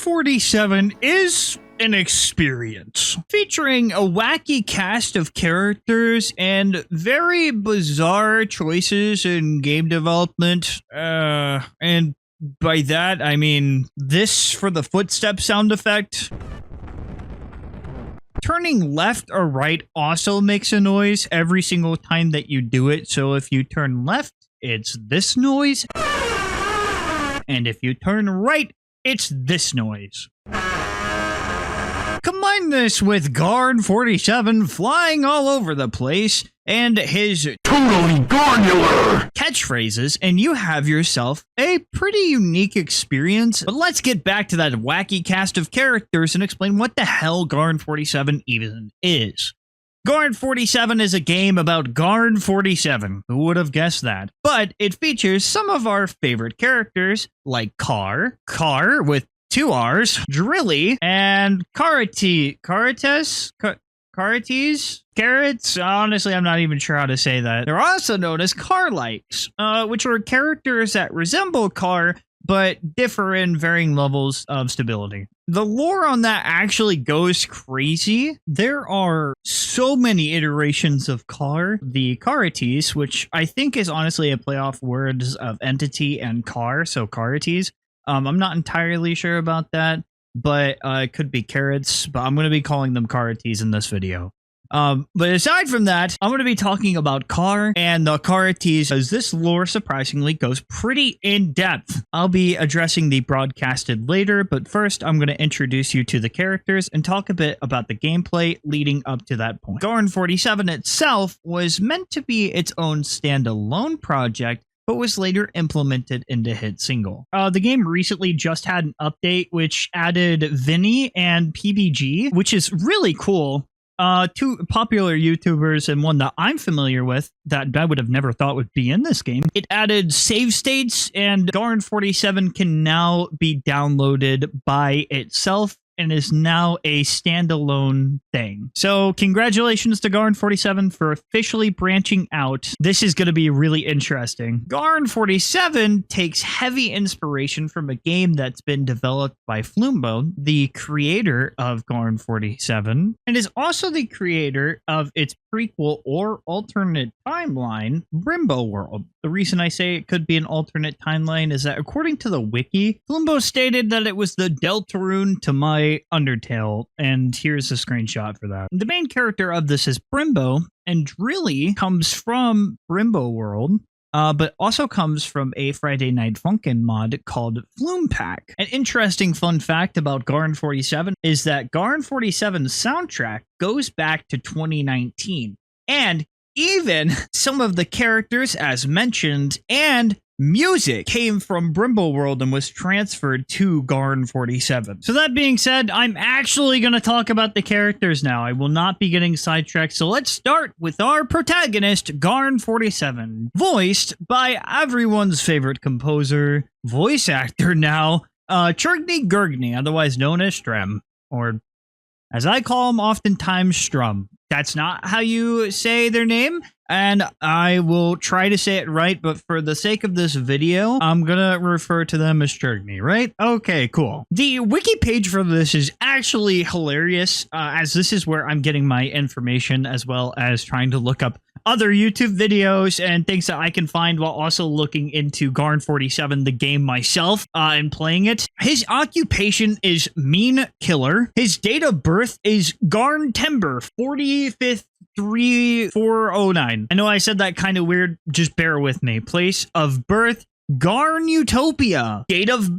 Garn47 is an experience featuring a wacky cast of characters and very bizarre choices in game development. And by that, I mean this for the footstep sound effect. Turning left or right also makes a noise every single time that you do it. So if you turn left, it's this noise. And if you turn right, it's this noise. Combine this with Garn47 flying all over the place and his totally garnular catchphrases, and you have yourself a pretty unique experience. But let's get back to that wacky cast of characters and explain what the hell Garn47 even is. Garn47 is a game about Garn47. Who would have guessed that? But it features some of our favorite characters like Car with 2 R's, Drilly, and Carates? Carrots? Honestly, I'm not even sure how to say that. They're also known as Car-likes, which are characters that resemble Car, but differ in varying levels of stability. The lore on that actually goes crazy. There are so many iterations of Car. The Carates, which I think is honestly a play off words of entity and car, so Carates. I'm not entirely sure about that, but it could be carrots, but I'm going to be calling them Carates in this video. But aside from that, I'm going to be talking about Car and the Carates, as this lore surprisingly goes pretty in-depth. I'll be addressing the broadcasted later, but first I'm going to introduce you to the characters and talk a bit about the gameplay leading up to that point. Garn47 itself was meant to be its own standalone project, but was later implemented into hit single. The game recently just had an update which added Vinny and PBG, which is really cool. 2 popular YouTubers and one that I'm familiar with that I would have never thought would be in this game. It added save states, and Garn47 can now be downloaded by itself and is now a standalone thing. So congratulations to Garn47 for officially branching out. This is going to be really interesting. Garn47 takes heavy inspiration from a game that's been developed by Flumbo, the creator of Garn47, and is also the creator of its prequel or alternate timeline, Brimbo World. The reason I say it could be an alternate timeline is that according to the wiki, Flumbo stated that it was the Deltarune to my Undertale, and here's a screenshot for that. The main character of this is Brimbo, and Drilly comes from Brimbo World, but also comes from a Friday Night Funkin' mod called Flume Pack. An interesting fun fact about Garn47 is that Garn47's soundtrack goes back to 2019, and even some of the characters, as mentioned, and music came from Brimbo World and was transferred to Garn47. So that being said, I'm actually going to talk about the characters now. I will not be getting sidetracked, so let's start with our protagonist, Garn47, voiced by everyone's favorite composer, voice actor now, Churgny Gurgny, otherwise known as Strem, or as I call him oftentimes, Strum. That's not how you say their name, and I will try to say it right, but for the sake of this video, I'm gonna refer to them as Churgny, right? Okay, cool. The wiki page for this is actually hilarious, as this is where I'm getting my information, as well as trying to look up other YouTube videos and things that I can find while also looking into Garn47, the game myself, and playing it. His occupation is Mean Killer. His date of birth is Garn Timber 45th 3409. I know I said that kind of weird, just bear with me. Place of birth, Garn Utopia. Date of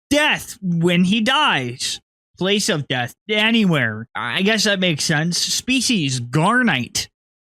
death, when he dies. Place of death, anywhere. I guess that makes sense. Species, Garnite.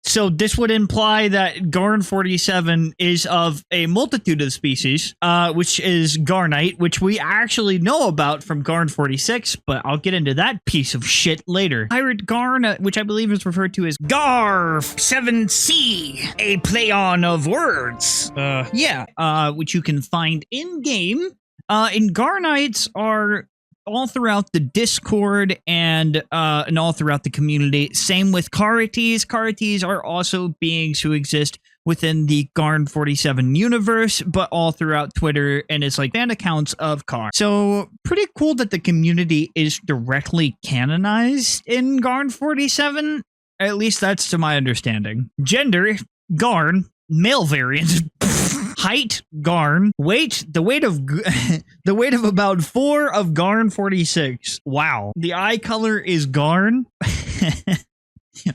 So this would imply that Garn47 is of a multitude of species, which is Garnite, which we actually know about from Garn46, but I'll get into that piece of shit later. Pirate Garn, which I believe is referred to as Gar7C, a play on of words. Which you can find in-game. And Garnites are all throughout the Discord and all throughout the community. Same with Carates. Carates are also beings who exist within the Garn47 universe, but all throughout Twitter and it's like fan accounts of Car. So pretty cool that the community is directly canonized in Garn47. At least that's to my understanding. Gender, Garn, male variant. Height, Garn. Weight, the weight of the weight of about 4 of Garn46. Wow. The eye color is Garn.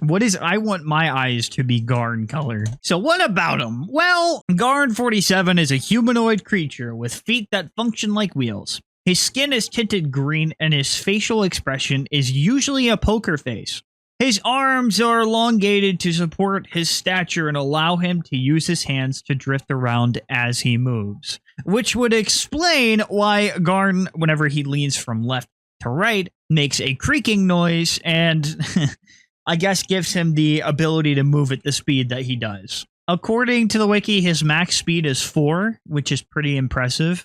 What is, I want my eyes to be Garn color. So what about him? Well, Garn47 is a humanoid creature with feet that function like wheels. His skin is tinted green and his facial expression is usually a poker face. His arms are elongated to support his stature and allow him to use his hands to drift around as he moves, which would explain why Garn, whenever he leans from left to right, makes a creaking noise and I guess gives him the ability to move at the speed that he does. According to the wiki, his max speed is 4, which is pretty impressive.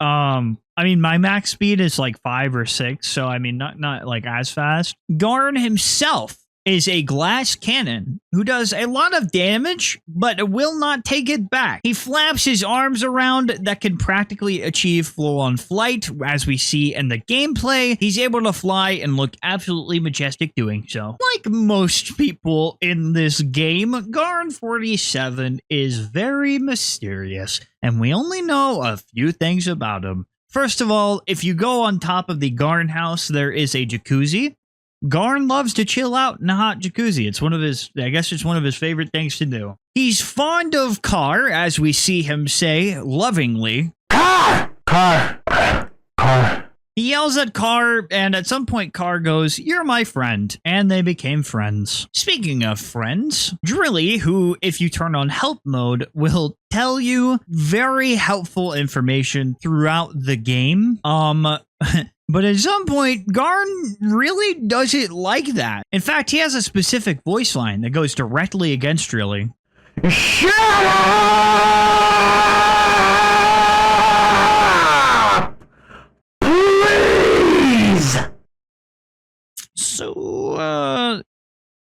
I mean, my max speed is like 5 or 6, so I mean, not like as fast. Garn himself is a glass cannon who does a lot of damage, but will not take it back. He flaps his arms around that can practically achieve flow-on flight, as we see in the gameplay. He's able to fly and look absolutely majestic doing so. Like most people in this game, Garn47 is very mysterious, and we only know a few things about him. First of all, if you go on top of the Garn house, there is a jacuzzi. Garn loves to chill out in a hot jacuzzi. It's one of his, I guess it's one of his favorite things to do. He's fond of Car, as we see him say lovingly. Car! Car! Car. He yells at Car, and at some point Car goes, "You're my friend," and they became friends. Speaking of friends, Drilly, who, if you turn on help mode, will tell you very helpful information throughout the game. But at some point, Garn really doesn't like that. In fact, he has a specific voice line that goes directly against Drilly. Shut up! Please! So,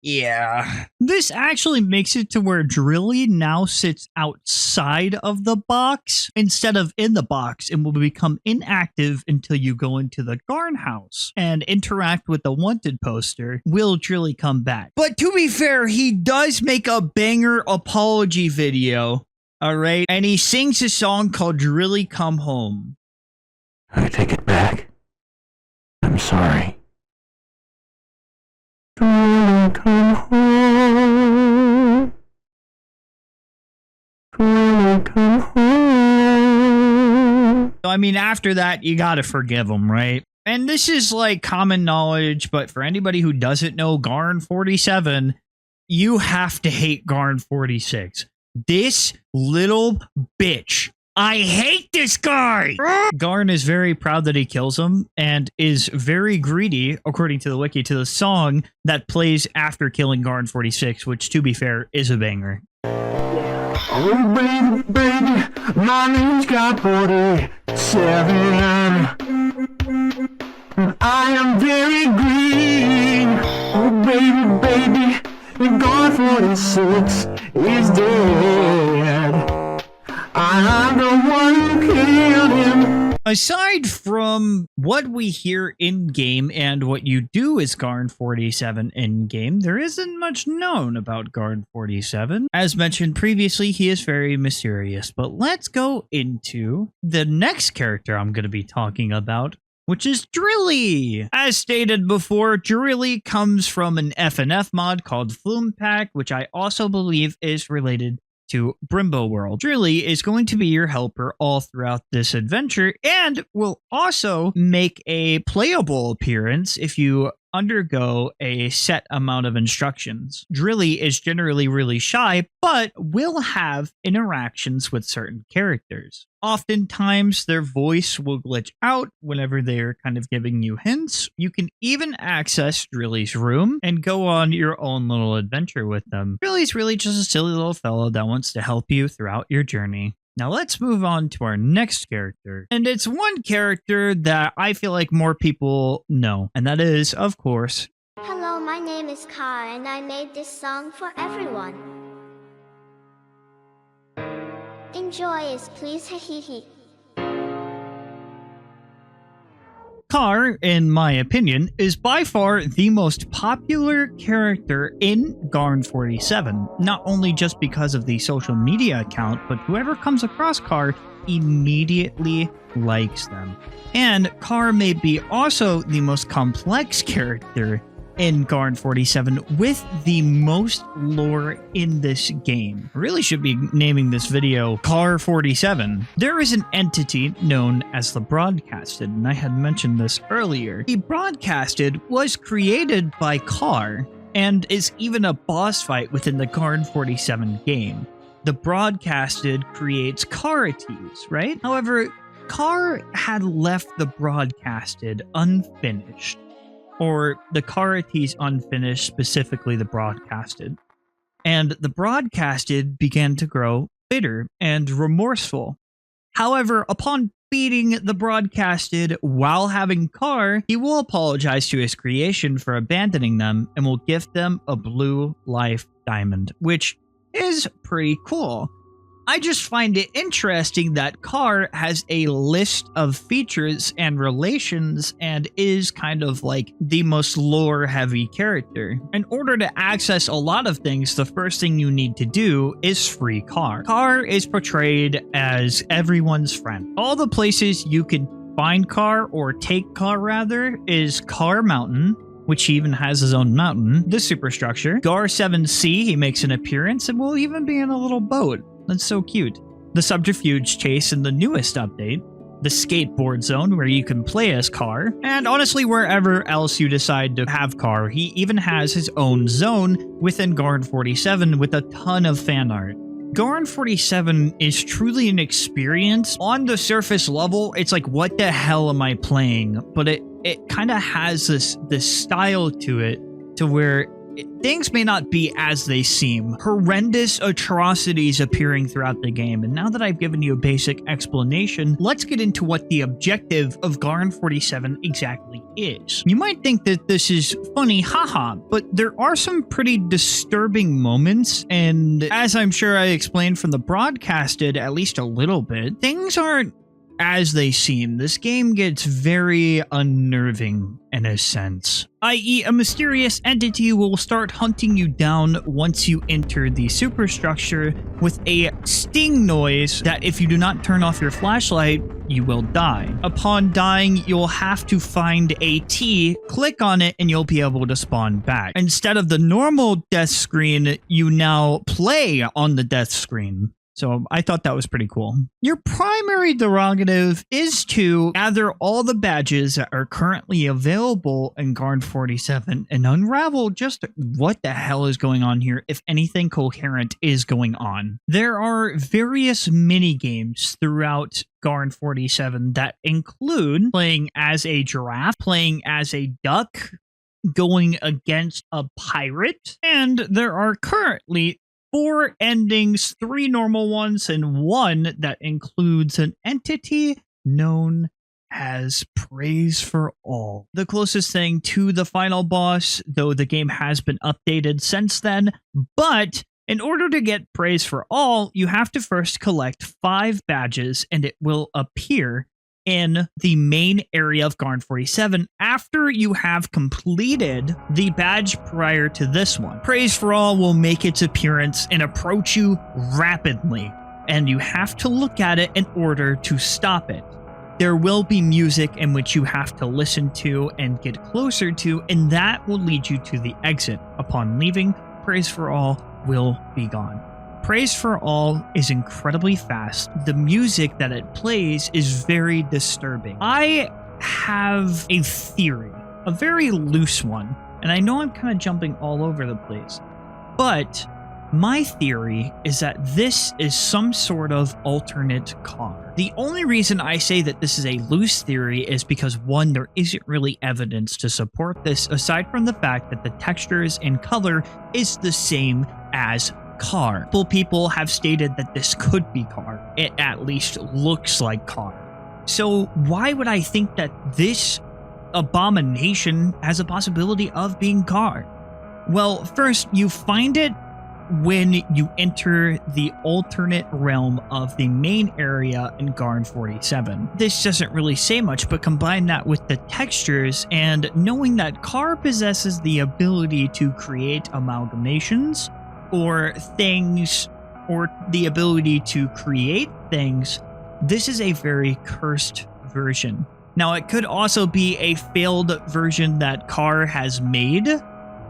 yeah. This actually makes it to where Drilly now sits outside of the box instead of in the box and will become inactive until you go into the Garn house and interact with the wanted poster. Will Drilly come back? But to be fair, he does make a banger apology video, alright? And he sings a song called Drilly Come Home. I take it back. I'm sorry. Drilly come home. Drilly come home. So, I mean, after that, you gotta forgive him, right? And this is like common knowledge, but for anybody who doesn't know Garn47, you have to hate Garn46. This little bitch. I hate this guy! Garn is very proud that he kills him and is very greedy, according to the wiki, to the song that plays after killing Garn46, which, to be fair, is a banger. Oh, baby, baby, my name's Garn47. I am very green. Oh, baby, baby, Garn46 is dead. I'm the one who killed him. Aside from what we hear in-game and what you do as Garn47 in-game, there isn't much known about Garn47. As mentioned previously, he is very mysterious, but let's go into the next character I'm going to be talking about, which is Drilly. As stated before, Drilly comes from an FNF mod called Flume Pack, which I also believe is related to Brimbo World. Drilly is going to be your helper all throughout this adventure and will also make a playable appearance if you undergo a set amount of instructions. Drilly is generally really shy, but will have interactions with certain characters. Oftentimes, their voice will glitch out whenever they're kind of giving you hints. You can even access Drilly's room and go on your own little adventure with them. Drilly's really just a silly little fellow that wants to help you throughout your journey. Now let's move on to our next character. And it's one character that I feel like more people know. And that is, of course... Hello, my name is Car and I made this song for everyone. Enjoy it, please. Hehehe. Car, in my opinion, is by far the most popular character in Garn47, not only just because of the social media account, but whoever comes across Car immediately likes them. And Car may be also the most complex character in Garn47 with the most lore in this game. I really should be naming this video Car47. There is an entity known as the Broadcasted, and I had mentioned this earlier. The Broadcasted was created by Car and is even a boss fight within the Garn47 game. The Broadcasted creates Carities, right? However, Car had left the Broadcasted unfinished, or the Carities unfinished, specifically the Broadcasted. And the Broadcasted began to grow bitter and remorseful. However, upon beating the Broadcasted while having Car, he will apologize to his creation for abandoning them and will gift them a blue life diamond, which is pretty cool. I just find it interesting that Car has a list of features and relations and is kind of like the most lore-heavy character. In order to access a lot of things, the first thing you need to do is free Car. Car is portrayed as everyone's friend. All the places you can find Car, or take Car rather, is Car Mountain, which even has his own mountain, the superstructure. Gar7C, he makes an appearance and will even be in a little boat. That's so cute. The Subterfuge Chase in the newest update, the Skateboard Zone where you can play as Car, and honestly wherever else you decide to have Car. He even has his own zone within Garn47 with a ton of fan art. Garn47 is truly an experience. On the surface level, it's like, what the hell am I playing? But it kind of has this style to it, to where things may not be as they seem. Horrendous atrocities appearing throughout the game. And now that I've given you a basic explanation, let's get into what the objective of Garn47 exactly is. You might think that this is funny, haha, but there are some pretty disturbing moments, and as I'm sure I explained from the Broadcasted at least a little bit, things aren't as they seem. This game gets very unnerving in a sense. I.e., a mysterious entity will start hunting you down once you enter the superstructure with a sting noise that if you do not turn off your flashlight, you will die. Upon dying, you'll have to find a T, click on it, and you'll be able to spawn back. Instead of the normal death screen, you now play on the death screen. So I thought that was pretty cool. Your primary prerogative is to gather all the badges that are currently available in Garn47 and unravel just what the hell is going on here, if anything coherent is going on. There are various mini games throughout Garn47 that include playing as a giraffe, playing as a duck, going against a pirate, and there are currently 4 endings, 3 normal ones, and 1 that includes an entity known as Praise for All. The closest thing to the final boss, though the game has been updated since then, but in order to get Praise for All, you have to first collect 5 badges, and it will appear in the main area of Garn47 after you have completed the badge prior to this one. Praise for All will make its appearance and approach you rapidly, and you have to look at it in order to stop it. There will be music in which you have to listen to and get closer to, and that will lead you to the exit. Upon leaving, Praise for All will be gone. Praise for All is incredibly fast. The music that it plays is very disturbing. I have a theory, a very loose one, and I know I'm kind of jumping all over the place, but my theory is that this is some sort of alternate Car. The only reason I say that this is a loose theory is because, one, there isn't really evidence to support this aside from the fact that the textures and color is the same as Car. People have stated that this could be Car. It at least looks like Car. So why would I think that this abomination has a possibility of being Car? Well, first, you find it when you enter the alternate realm of the main area in Garn47. This doesn't really say much, but combine that with the textures and knowing that Car possesses the ability to create amalgamations or things, or the ability to create things, this is a very cursed version. Now, it could also be a failed version that Car has made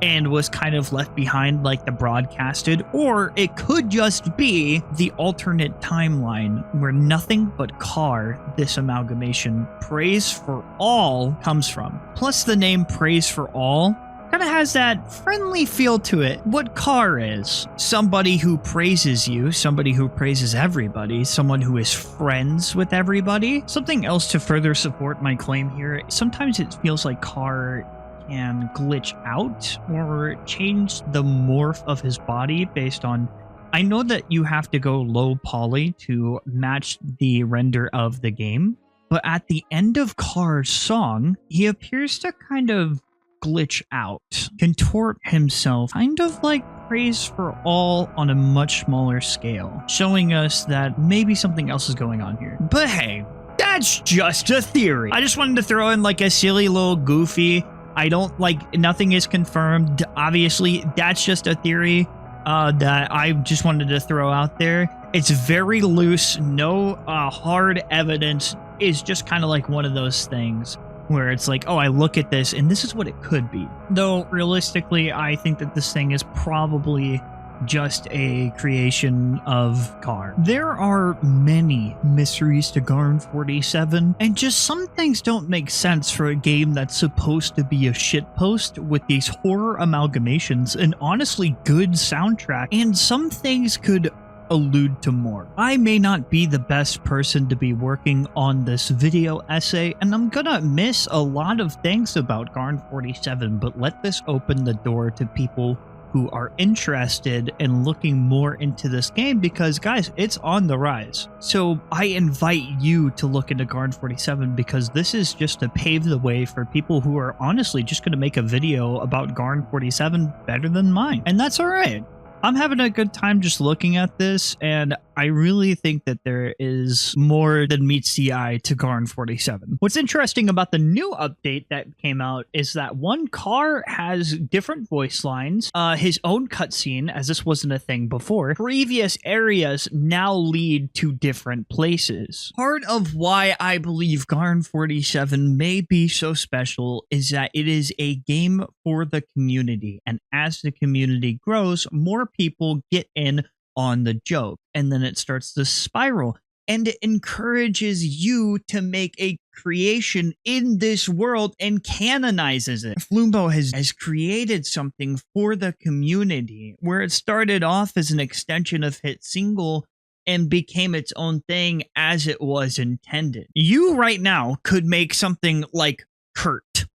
and was kind of left behind like the broadcasted, or it could just be the alternate timeline where nothing but Car, this amalgamation, Praise for All, comes from. Plus the name Praise for All kind of has that friendly feel to it. What Car is: somebody who praises you, somebody who praises everybody, someone who is friends with everybody. Something else to further support my claim here, sometimes it feels like Car can glitch out or change the morph of his body based on... I know that you have to go low poly to match the render of the game, but at the end of Car's song, he appears to kind of glitch out, contort himself, kind of like Praise for All on a much smaller scale, showing us that maybe something else is going on here. But hey, that's just a theory. I just wanted to throw in like a silly little goofy... I don't like, nothing is confirmed. Obviously, that's just a theory that I just wanted to throw out there. It's very loose, no hard evidence. It's just kind of like one of those things where it's like, oh, I look at this and this is what it could be. Though realistically, I think that this thing is probably just a creation of Car. There are many mysteries to Garn47, and just some things don't make sense for a game that's supposed to be a shitpost with these horror amalgamations, an honestly good soundtrack, and some things could allude to more. I may not be the best person to be working on this video essay, and I'm gonna miss a lot of things about Garn47, but let this open the door to people who are interested in looking more into this game, because guys, it's on the rise. So I invite you to look into Garn47, because this is just to pave the way for people who are honestly just going to make a video about Garn47 better than mine. And that's all right. I'm having a good time just looking at this, and I really think that there is more than meets the eye to Garn47. What's interesting about the new update that came out is that one Car has different voice lines, his own cutscene, as this wasn't a thing before. Previous areas now lead to different places. Part of why I believe Garn47 may be so special is that it is a game for the community, and as the community grows, more people get in on the joke, and then it starts to spiral, and it encourages you to make a creation in this world and canonizes it. Floombo has created something for the community where it started off as an extension of Hit Single and became its own thing as it was intended. You right now could make something like Kurt.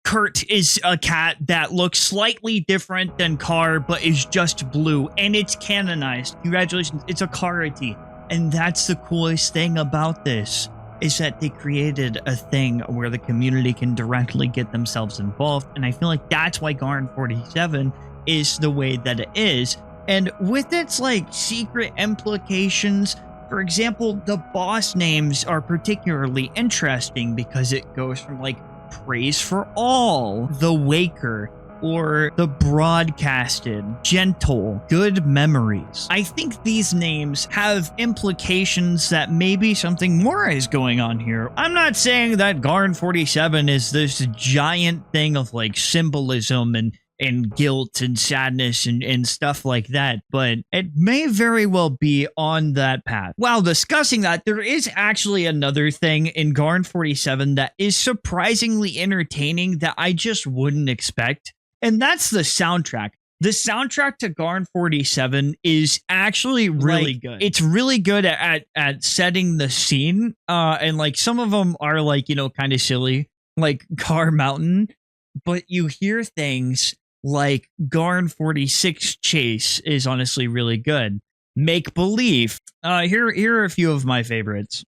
Kurt is a cat that looks slightly different than Car, but is just blue, and it's canonized. Congratulations, it's a Karate. And that's the coolest thing about this, is that they created a thing where the community can directly get themselves involved, and I feel like that's why Garn47 is the way that it is. And with its like secret implications, for example, the boss names are particularly interesting because it goes from like Praise for All, The Waker, or The Broadcasted, Gentle, Good Memories. I think these names have implications that maybe something more is going on here. I'm not saying that Garn47 is this giant thing of like symbolism and guilt and sadness and stuff like that, but it may very well be on that path. While discussing that, there is actually another thing in Garn47 that is surprisingly entertaining that I just wouldn't expect, and that's the soundtrack. The soundtrack to Garn47 is actually really good. It's really good at setting the scene, and like some of them are like, you know, kind of silly, like Car Mountain, but you hear things like Garn46 Chase is honestly really good. Make Believe. Here are a few of my favorites.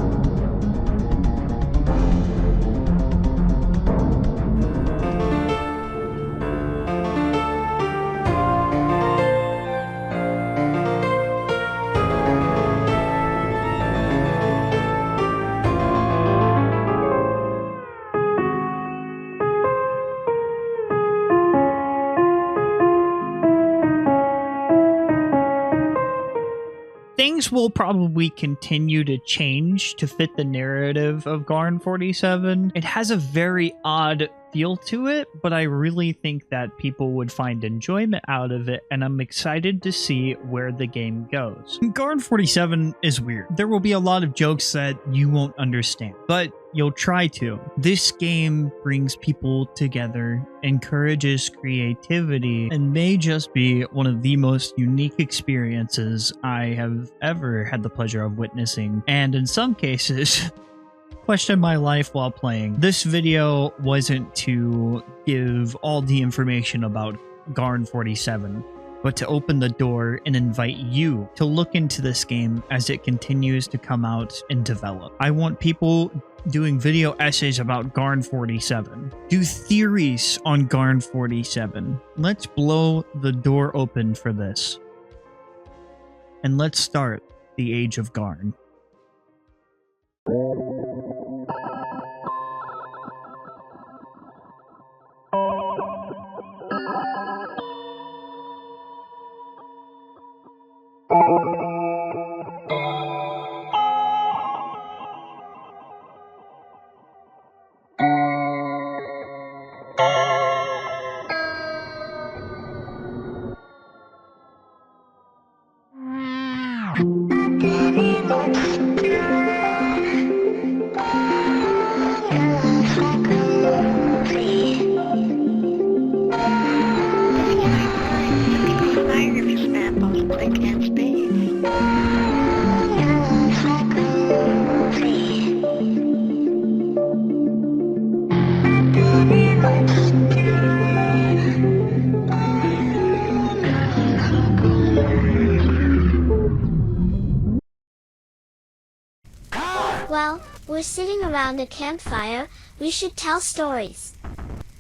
things will probably continue to change to fit the narrative of Garn47. It has a very odd feel to it, but I really think that people would find enjoyment out of it, and I'm excited to see where the game goes. Garn47 is weird. There will be a lot of jokes that you won't understand, but you'll try to. This game brings people together, encourages creativity, and may just be one of the most unique experiences I have ever had the pleasure of witnessing, and in some cases, question my life while playing. This video wasn't to give all the information about Garn47, but to open the door and invite you to look into this game as it continues to come out and develop. I want people doing video essays about Garn47, do theories on Garn47. Let's blow the door open for this. And let's start the Age of Garn. Well, we're sitting around a campfire, we should tell stories.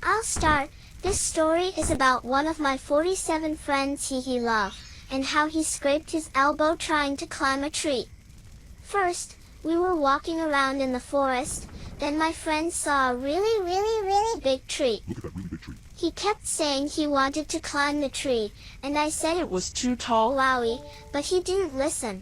I'll start. This story is about one of my 47 friends he loved, and how he scraped his elbow trying to climb a tree. First, we were walking around in the forest, then my friend saw a really big tree. Look at that really big tree. He kept saying he wanted to climb the tree, and I said it was too tall, wowie, but he didn't listen.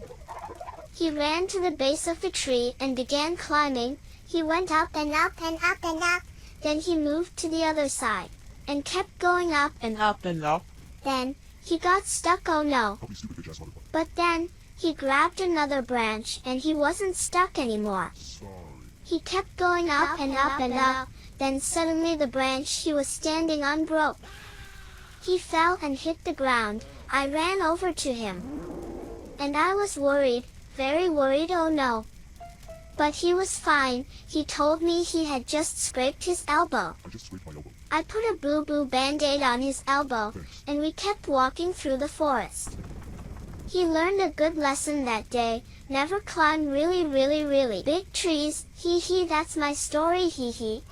He ran to the base of the tree and began climbing. He went up and up and up and up. Then he moved to the other side, and kept going up and up and up. Then, he got stuck, oh no. Probably stupid bitch ass motherfucker. But then, he grabbed another branch and he wasn't stuck anymore. Sorry. He kept going up and up and up. Then suddenly the branch he was standing on broke. He fell and hit the ground. I ran over to him. And I was worried, very worried, oh no. But he was fine. He told me he had just scraped his elbow. I just scraped my elbow. I put a boo-boo band-aid on his elbow, Thanks. and we kept walking through the forest. He learned a good lesson that day. Never climb really big trees. Hee hee, that's my story, hee hee.